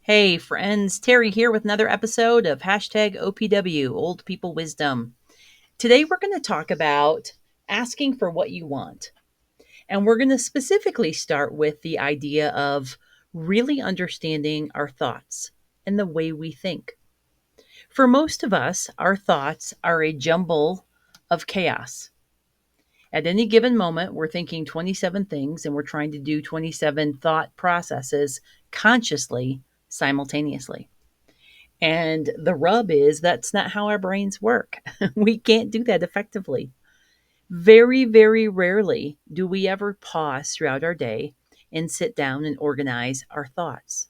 Hey friends, Terry here with another episode of hashtag OPW, Old People Wisdom. Today we're going to talk about asking for what you want. And we're going to specifically start with the idea of really understanding our thoughts and the way we think. For most of us, our thoughts are a jumble of chaos. At any given moment, we're thinking 27 things and we're trying to do 27 thought processes consciously, simultaneously. And the rub is that's not how our brains work. We can't do that effectively. Very, very rarely do we ever pause throughout our day and sit down and organize our thoughts.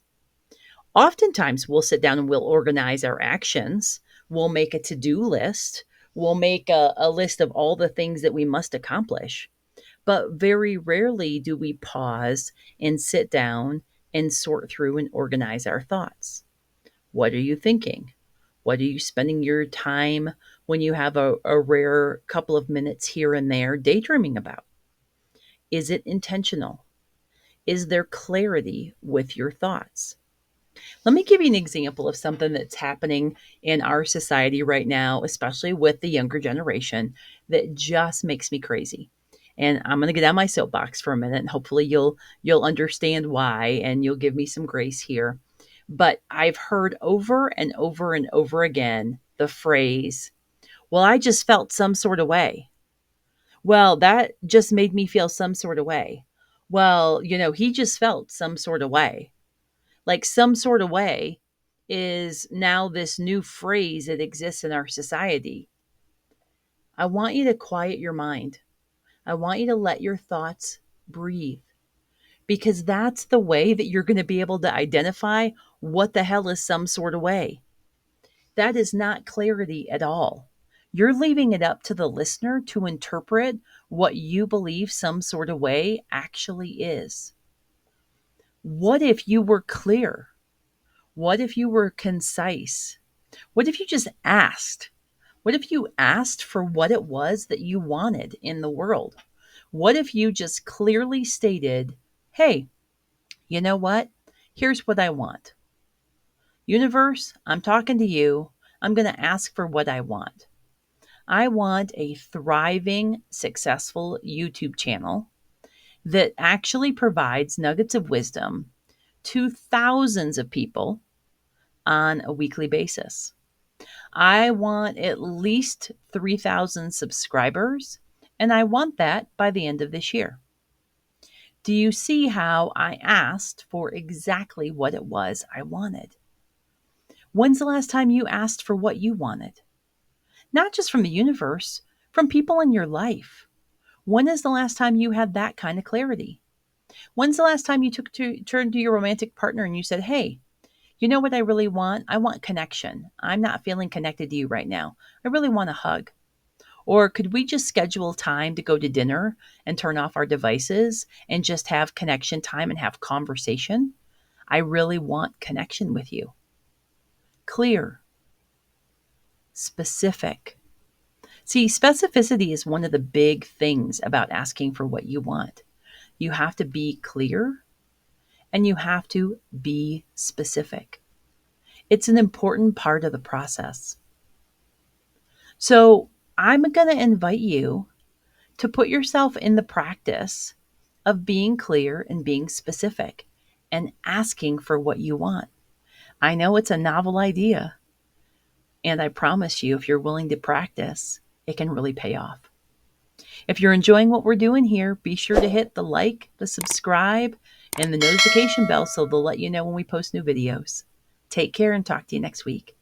Oftentimes, we'll sit down and we'll organize our actions. We'll make a to do list. We'll make a list of all the things that we must accomplish. But very rarely do we pause and sit down and sort through and organize our thoughts. What are you thinking? What are you spending your time when you have a rare couple of minutes here and there daydreaming about? Is it intentional? Is there clarity with your thoughts? Let me give you an example of something that's happening in our society right now, especially with the younger generation, that just makes me crazy. And I'm going to get on my soapbox for a minute, and hopefully you'll understand why, and you'll give me some grace here. But I've heard over and over and over again the phrase, "Well, I just felt some sort of way." Well, that just made me feel some sort of way. Well, he just felt some sort of way. Like some sort of way is now this new phrase that exists in our society. I want you to quiet your mind. I want you to let your thoughts breathe, because that's the way that you're going to be able to identify what the hell is some sort of way. That is not clarity at all. You're leaving it up to the listener to interpret what you believe some sort of way actually is. What if you were clear? What if you were concise? What if you just asked? What if you asked for what it was that you wanted in the world? What if you just clearly stated, hey, you know what? Here's what I want. Universe, I'm talking to you. I'm going to ask for what I want. I want a thriving, successful YouTube channel that actually provides nuggets of wisdom to thousands of people on a weekly basis. I want at least 3,000 subscribers, and I want that by the end of this year. Do you see how I asked for exactly what it was I wanted? When's the last time you asked for what you wanted? Not just from the universe, from people in your life. When is the last time you had that kind of clarity? When's the last time you turned to your romantic partner and you said, hey, you know what I really want? I want connection. I'm not feeling connected to you right now. I really want a hug. Or could we just schedule time to go to dinner and turn off our devices and just have connection time and have conversation? I really want connection with you. Clear. Specific. See, specificity is one of the big things about asking for what you want. You have to be clear and you have to be specific. It's an important part of the process. So I'm going to invite you to put yourself in the practice of being clear and being specific and asking for what you want. I know it's a novel idea, and I promise you, if you're willing to practice, it can really pay off. If you're enjoying what we're doing here, be sure to hit the like, the subscribe, and the notification bell so they'll let you know when we post new videos. Take care and talk to you next week.